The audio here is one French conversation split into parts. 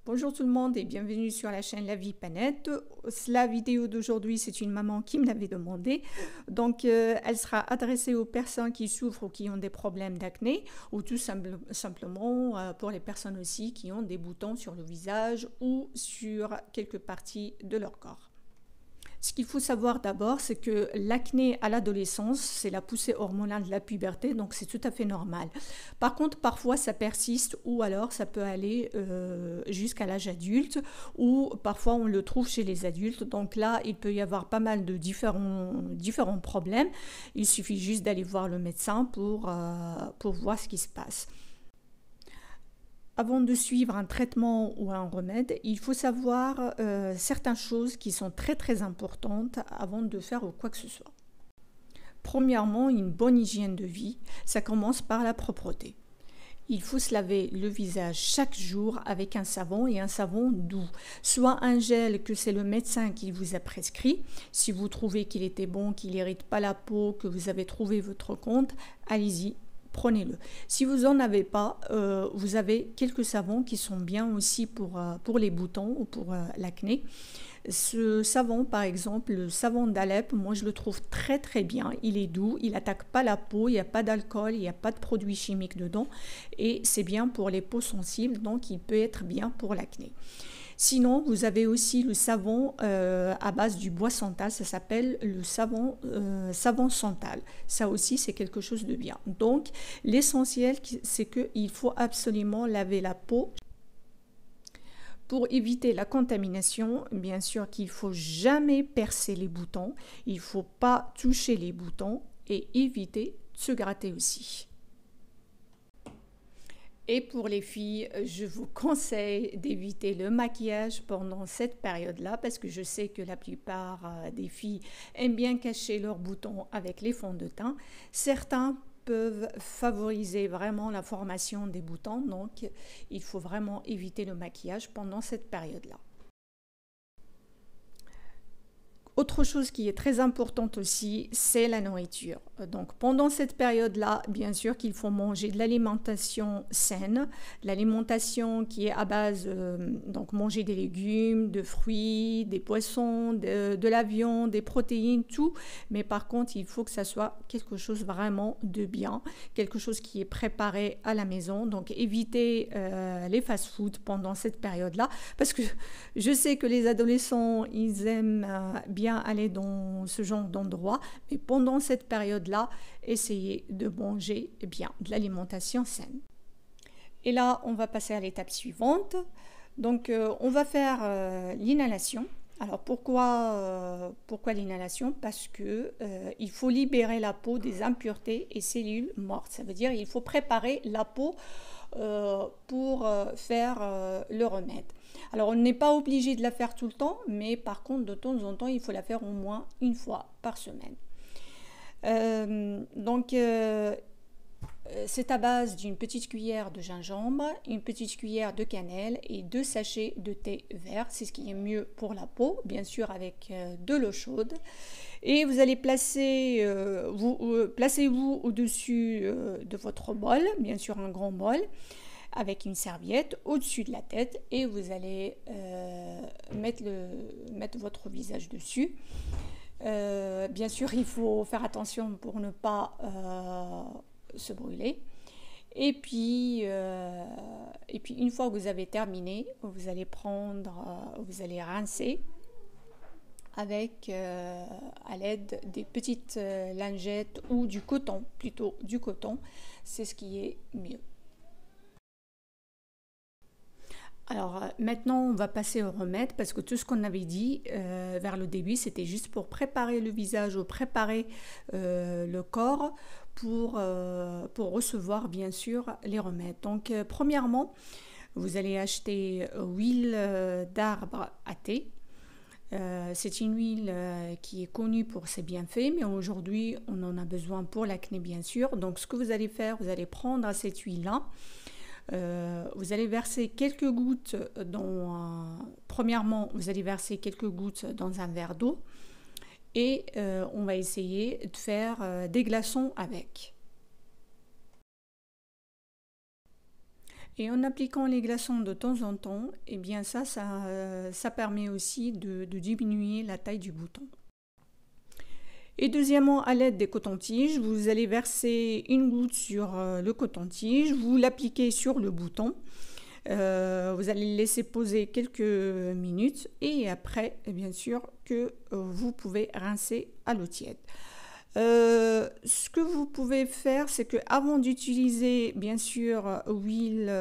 Bonjour tout le monde et bienvenue sur la chaîne La Vie Panette. La vidéo d'aujourd'hui, c'est une maman qui me l'avait demandé. Donc, elle sera adressée aux personnes qui souffrent ou qui ont des problèmes d'acné ou tout simplement pour les personnes aussi qui ont des boutons sur le visage ou sur quelques parties de leur corps. Ce qu'il faut savoir d'abord, c'est que l'acné à l'adolescence, c'est la poussée hormonale de la puberté, donc c'est tout à fait normal. Par contre, parfois ça persiste ou alors ça peut aller jusqu'à l'âge adulte ou parfois on le trouve chez les adultes. Donc là, il peut y avoir pas mal de différents problèmes. Il suffit juste d'aller voir le médecin pour voir ce qui se passe. Avant de suivre un traitement ou un remède, il faut savoir certaines choses qui sont très importantes avant de faire quoi que ce soit. Premièrement, une bonne hygiène de vie, ça commence par la propreté. Il faut se laver le visage chaque jour avec un savon et un savon doux. Soit un gel que c'est le médecin qui vous a prescrit. Si vous trouvez qu'il était bon, qu'il n'irrite pas la peau, que vous avez trouvé votre compte, allez-y. Prenez-le. Si vous n'en avez pas, vous avez quelques savons qui sont bien aussi pour les boutons ou pour l'acné. Ce savon, par exemple, le savon d'Alep, moi je le trouve très bien. Il est doux, il n'attaque pas la peau, il n'y a pas d'alcool, il n'y a pas de produits chimiques dedans. Et c'est bien pour les peaux sensibles, donc il peut être bien pour l'acné. Sinon, vous avez aussi le savon à base du bois santal, ça s'appelle le savon santal. Ça aussi, c'est quelque chose de bien. Donc, l'essentiel, c'est qu'il faut absolument laver la peau. Pour éviter la contamination, bien sûr qu'il ne faut jamais percer les boutons, il ne faut pas toucher les boutons et éviter de se gratter aussi. Et pour les filles, je vous conseille d'éviter le maquillage pendant cette période-là parce que je sais que la plupart des filles aiment bien cacher leurs boutons avec les fonds de teint. Certains peuvent favoriser vraiment la formation des boutons, donc il faut vraiment éviter le maquillage pendant cette période-là. Autre chose qui est très importante aussi, c'est la nourriture. Donc pendant cette période-là, bien sûr qu'il faut manger de l'alimentation saine, de l'alimentation qui est à base, donc manger des légumes, de fruits, des poissons, de la viande, des protéines, tout. Mais par contre, il faut que ça soit quelque chose vraiment de bien, quelque chose qui est préparé à la maison. Donc évitez les fast-foods pendant cette période-là, parce que je sais que les adolescents, ils aiment bien aller dans ce genre d'endroit, mais pendant cette période-là, essayez de manger bien de l'alimentation saine. Et là, on va passer à l'étape suivante. Donc, on va faire l'inhalation. Alors, pourquoi l'inhalation? Parce que il faut libérer la peau des impuretés et cellules mortes. Ça veut dire qu'il faut préparer la peau pour faire le remède. Alors, on n'est pas obligé de la faire tout le temps, mais par contre, de temps en temps, il faut la faire au moins une fois par semaine. C'est à base d'une petite cuillère de gingembre, une petite cuillère de cannelle et 2 sachets de thé vert. C'est ce qui est mieux pour la peau, bien sûr avec de l'eau chaude. Et vous allez placez-vous au-dessus de votre bol, bien sûr un grand bol, avec une serviette au-dessus de la tête et vous allez mettre votre visage dessus. Bien sûr, il faut faire attention pour ne pas se brûler. Et puis une fois que vous avez terminé, vous allez rincer avec à l'aide des petites lingettes ou du coton, plutôt du coton, c'est ce qui est mieux. Alors maintenant on va passer au remède parce que tout ce qu'on avait dit vers le début c'était juste pour préparer le visage ou préparer le corps pour recevoir bien sûr les remèdes. Donc premièrement vous allez acheter huile d'arbre à thé. C'est une huile qui est connue pour ses bienfaits, mais aujourd'hui on en a besoin pour l'acné bien sûr. Donc ce que vous allez faire, vous allez prendre cette huile-là. Vous allez verser quelques gouttes premièrement, vous allez verser quelques gouttes dans un verre d'eau et on va essayer de faire des glaçons avec. Et en appliquant les glaçons de temps en temps, eh bien ça permet aussi de diminuer la taille du bouton. Et deuxièmement, à l'aide des cotons-tiges, vous allez verser une goutte sur le coton-tige, vous l'appliquez sur le bouton, vous allez le laisser poser quelques minutes et après, bien sûr, que vous pouvez rincer à l'eau tiède. Ce que vous pouvez faire, c'est que avant d'utiliser bien sûr huile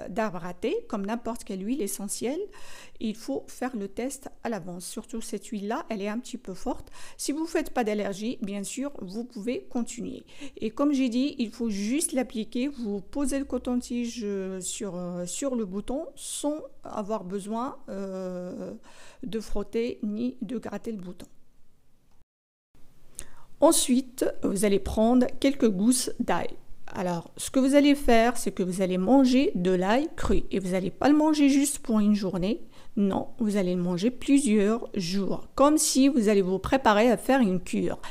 d'arbre à thé, comme n'importe quelle huile essentielle, il faut faire le test à l'avance. Surtout cette huile-là, elle est un petit peu forte. Si vous ne faites pas d'allergie, bien sûr, vous pouvez continuer. Et comme j'ai dit, il faut juste l'appliquer. Vous posez le coton-tige sur le bouton sans avoir besoin de frotter ni de gratter le bouton. Ensuite, vous allez prendre quelques gousses d'ail. Alors, ce que vous allez faire, c'est que vous allez manger de l'ail cru. Et vous n'allez pas le manger juste pour une journée. Non, vous allez le manger plusieurs jours. Comme si vous allez vous préparer à faire une cure.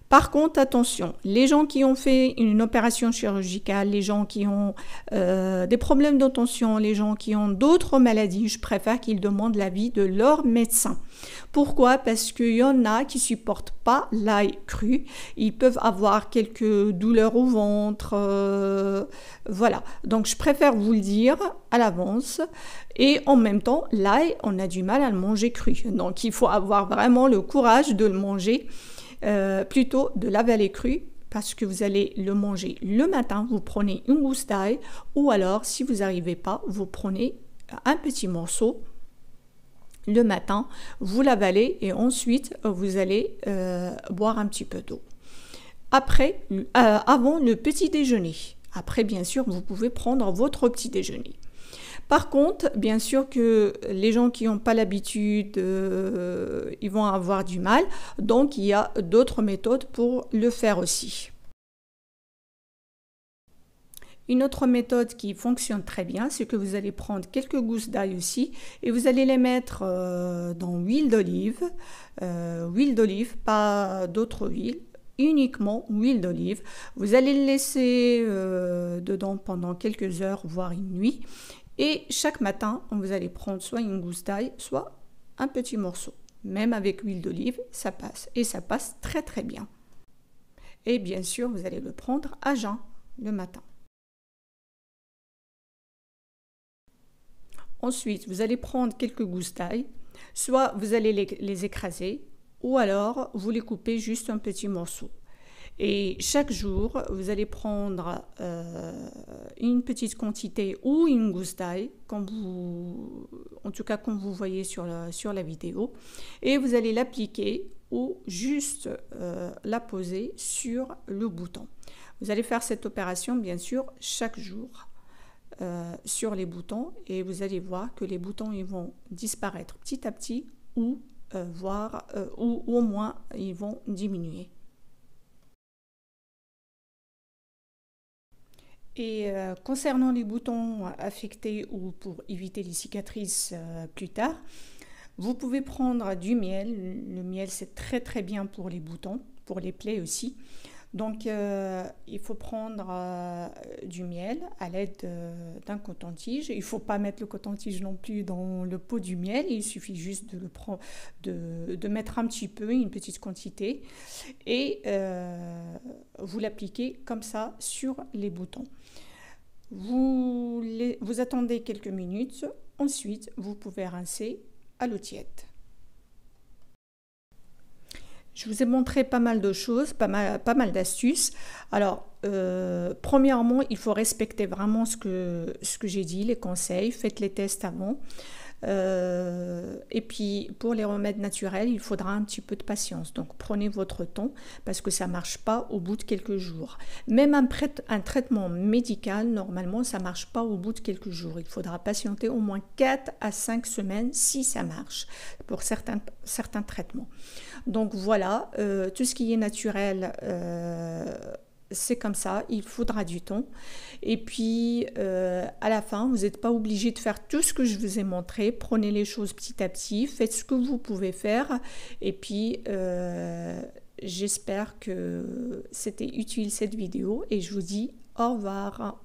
Par contre, attention, les gens qui ont fait une opération chirurgicale, les gens qui ont des problèmes de tension, les gens qui ont d'autres maladies, je préfère qu'ils demandent l'avis de leur médecin. Pourquoi? Parce qu'il y en a qui ne supportent pas l'ail cru. Ils peuvent avoir quelques douleurs au ventre. Voilà. Donc, je préfère vous le dire à l'avance. Et en même temps, l'ail, on a du mal à le manger cru. Donc, il faut avoir vraiment le courage de le manger. Plutôt de l'avaler cru parce que vous allez le manger le matin, vous prenez une gousse d'ail ou alors si vous n'arrivez pas, vous prenez un petit morceau le matin, vous l'avalez et ensuite vous allez boire un petit peu d'eau. Après, avant le petit déjeuner. Après, bien sûr, vous pouvez prendre votre petit déjeuner. Par contre, bien sûr que les gens qui n'ont pas l'habitude, ils vont avoir du mal. Donc, il y a d'autres méthodes pour le faire aussi. Une autre méthode qui fonctionne très bien, c'est que vous allez prendre quelques gousses d'ail aussi et vous allez les mettre dans l'huile d'olive. Huile d'olive, pas d'autre huile. Uniquement huile d'olive. Vous allez le laisser dedans pendant quelques heures, voire une nuit. Et chaque matin, vous allez prendre soit une gousse d'ail, soit un petit morceau. Même avec l'huile d'olive, ça passe. Et ça passe très très bien. Et bien sûr, vous allez le prendre à jeun le matin. Ensuite, vous allez prendre quelques gousses d'ail. Soit vous allez les écraser, ou alors vous les coupez juste un petit morceau. Et chaque jour, vous allez prendre une petite quantité ou une gousse d'ail, en tout cas comme vous voyez sur la vidéo, et vous allez l'appliquer ou juste la poser sur le bouton. Vous allez faire cette opération bien sûr chaque jour sur les boutons et vous allez voir que les boutons ils vont disparaître petit à petit ou au moins ils vont diminuer. Et concernant les boutons affectés ou pour éviter les cicatrices plus tard, vous pouvez prendre du miel. Le miel, c'est très très bien pour les boutons, pour les plaies aussi. Donc, il faut prendre du miel à l'aide d'un coton-tige. Il ne faut pas mettre le coton-tige non plus dans le pot du miel. Il suffit juste de mettre un petit peu, une petite quantité. Et vous l'appliquez comme ça sur les boutons. Vous attendez quelques minutes. Ensuite, vous pouvez rincer à l'eau tiède. Je vous ai montré pas mal de choses, pas mal d'astuces. Alors, premièrement, il faut respecter vraiment ce que j'ai dit, les conseils. Faites les tests avant. Et puis, pour les remèdes naturels, il faudra un petit peu de patience. Donc, prenez votre temps parce que ça ne marche pas au bout de quelques jours. Même un traitement médical, normalement, ça ne marche pas au bout de quelques jours. Il faudra patienter au moins 4 à 5 semaines si ça marche pour certains traitements. Donc voilà, tout ce qui est naturel, c'est comme ça, il faudra du temps. Et puis, à la fin, vous n'êtes pas obligé de faire tout ce que je vous ai montré. Prenez les choses petit à petit, faites ce que vous pouvez faire. Et puis, j'espère que c'était utile cette vidéo et je vous dis au revoir.